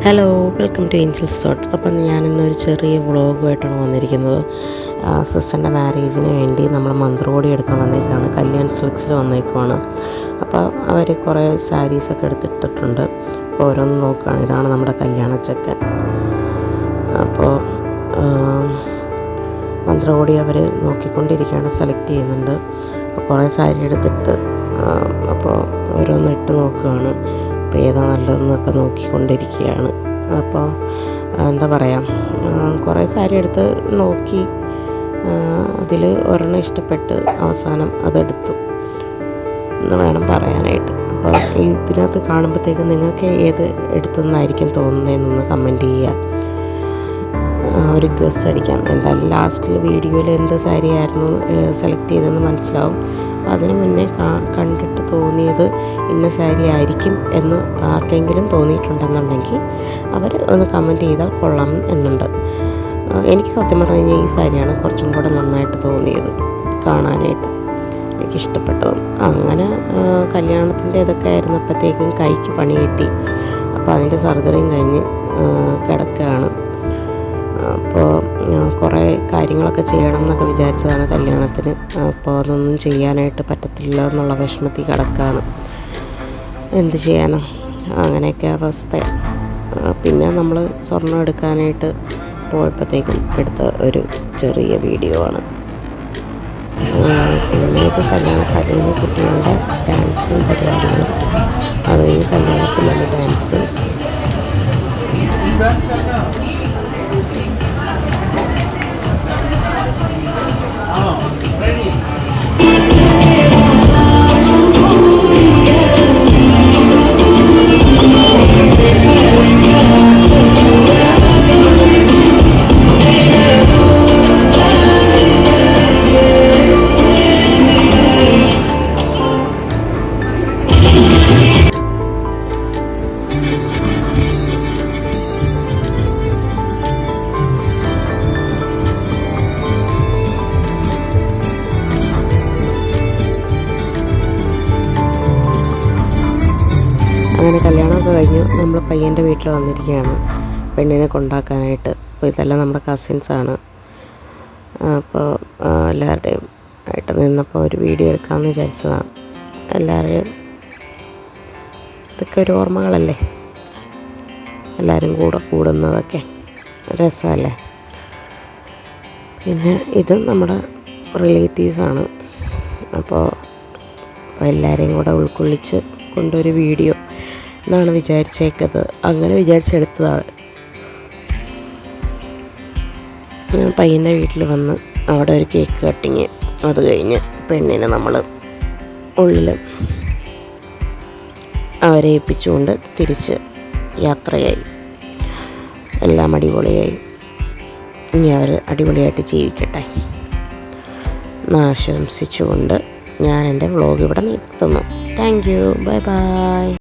Hello, welcome to angel's thought. അപ്പം ഞാനിന്നൊരു ചെറിയ വ്ളോഗുമായിട്ടാണ് വന്നിരിക്കുന്നത്. സിസ്റ്ററിൻ്റെ മാരേജിന് വേണ്ടി നമ്മൾ മന്ത്രകോടി എടുക്കാൻ വന്നേക്കാണ്. കല്യാൺ സിൽക്സിൽ വന്നേക്കുവാണ്. അപ്പോൾ അവർ കുറേ സാരീസൊക്കെ എടുത്തിട്ടിട്ടുണ്ട്. അപ്പോൾ ഓരോന്ന് നോക്കുകയാണ്. ഇതാണ് നമ്മുടെ കല്യാണച്ചക്കൻ. അപ്പോൾ മന്ത്രകോടി അവർ നോക്കിക്കൊണ്ടിരിക്കുകയാണ്, സെലക്ട് ചെയ്യുന്നുണ്ട്. അപ്പോൾ കുറേ സാരി എടുത്തിട്ട് അപ്പോൾ ഓരോന്ന് ഇട്ട് നോക്കുകയാണ്. അപ്പോൾ ഏതാ നല്ലതെന്നൊക്കെ നോക്കിക്കൊണ്ടിരിക്കുകയാണ്. അപ്പോൾ എന്താ പറയുക, കുറേ സാരി എടുത്ത് നോക്കി അതിൽ ഒരെണ്ണം ഇഷ്ടപ്പെട്ട് അവസാനം അതെടുത്തു എന്ന് വേണം പറയാനായിട്ട്. അപ്പോൾ ഇതിനകത്ത് കാണുമ്പോഴത്തേക്കും നിങ്ങൾക്ക് ഏത് എടുത്തെന്നായിരിക്കും തോന്നുന്നതെന്നൊന്ന് കമൻറ്റ് ചെയ്യുക. ഒരു ഗസ് അടിക്കാം. എന്തായാലും ലാസ്റ്റിൽ വീഡിയോയിൽ എന്ത് സാരി ആയിരുന്നു സെലക്ട് ചെയ്തതെന്ന് മനസ്സിലാവും. അതിന് മുന്നേ കണ്ടിട്ട് തോന്നിയത് ഇന്ന സാരി ആയിരിക്കും എന്ന് ആർക്കെങ്കിലും തോന്നിയിട്ടുണ്ടെന്നുണ്ടെങ്കിൽ അവർ ഒന്ന് കമൻറ്റ് ചെയ്താൽ കൊള്ളാം എന്നുണ്ട്. എനിക്ക് സത്യം പറഞ്ഞു കഴിഞ്ഞാൽ ഈ സാരിയാണ് കുറച്ചും കൂടെ നന്നായിട്ട് തോന്നിയത്, കാണാനായിട്ട് എനിക്കിഷ്ടപ്പെട്ടതും. അങ്ങനെ കല്യാണത്തിൻ്റെ ഇതൊക്കെ ആയിരുന്നപ്പോഴത്തേക്കും കൈക്ക് പണി കിട്ടി. അപ്പോൾ അതിൻ്റെ സർജറിയും കഴിഞ്ഞ് കിടക്കുകയാണ്. അപ്പോൾ കുറേ കാര്യങ്ങളൊക്കെ ചെയ്യണം എന്നൊക്കെ വിചാരിച്ചതാണ് കല്യാണത്തിന്. അപ്പോൾ അതൊന്നും ചെയ്യാനായിട്ട് പറ്റത്തില്ല എന്നുള്ള വിഷമത്തിൽ കിടക്കുകയാണ്. എന്ത് ചെയ്യാനോ, അങ്ങനെയൊക്കെ അവസ്ഥ. പിന്നെ നമ്മൾ സ്വർണ്ണം എടുക്കാനായിട്ട് പോയപ്പോഴത്തേക്കും എടുത്ത ഒരു ചെറിയ വീഡിയോ ആണ്. പിന്നെ ഇത് കല്യാണക്കാരിന് കുട്ടികളുടെ ഡാൻസും പരിപാടികളും, അത് കഴിഞ്ഞ് കല്യാണത്തിലുള്ള ഡാൻസ്. അങ്ങനെ കല്യാണമൊക്കെ കഴിഞ്ഞു നമ്മൾ പയ്യൻ്റെ വീട്ടിൽ വന്നിരിക്കുകയാണ് പെണ്ണിനെ കൊണ്ടാക്കാനായിട്ട്. അപ്പോൾ ഇതെല്ലാം നമ്മുടെ കസിൻസാണ്. അപ്പോൾ എല്ലാവരുടെയും ആയിട്ട് നിന്നപ്പോൾ ഒരു വീഡിയോ എടുക്കാമെന്ന് വിചാരിച്ചതാണ്. എല്ലാവരും ഇതൊക്കെ ഒരു ഓർമ്മകളല്ലേ, എല്ലാവരും കൂടെ കൂടുന്നതൊക്കെ രസമല്ലേ. പിന്നെ ഇത് നമ്മുടെ റിലേറ്റീവ്സാണ്. അപ്പോൾ എല്ലാവരെയും കൂടെ ഉൾക്കൊള്ളിച്ച് കൊണ്ടൊരു വീഡിയോ എന്നാണ് വിചാരിച്ചേക്കത്. അങ്ങനെ വിചാരിച്ചെടുത്തതാണ്. പയ്യൻ്റെ വീട്ടിൽ വന്ന് അവിടെ ഒരു കേക്ക് കട്ടിങ്, അത് കഴിഞ്ഞ് പെണ്ണിനെ നമ്മൾ ഉള്ളിൽ അവരെ ഏൽപ്പിച്ചുകൊണ്ട് തിരിച്ച് യാത്രയായി. എല്ലാം അടിപൊളിയായി. ഇനി അവർ അടിപൊളിയായിട്ട് ജീവിക്കട്ടെ എന്ന് ആശംസിച്ചുകൊണ്ട് ഞാൻ എൻ്റെ വ്ളോഗ് ഇവിടെ നിർത്തുന്നു. Thank you, bye bye.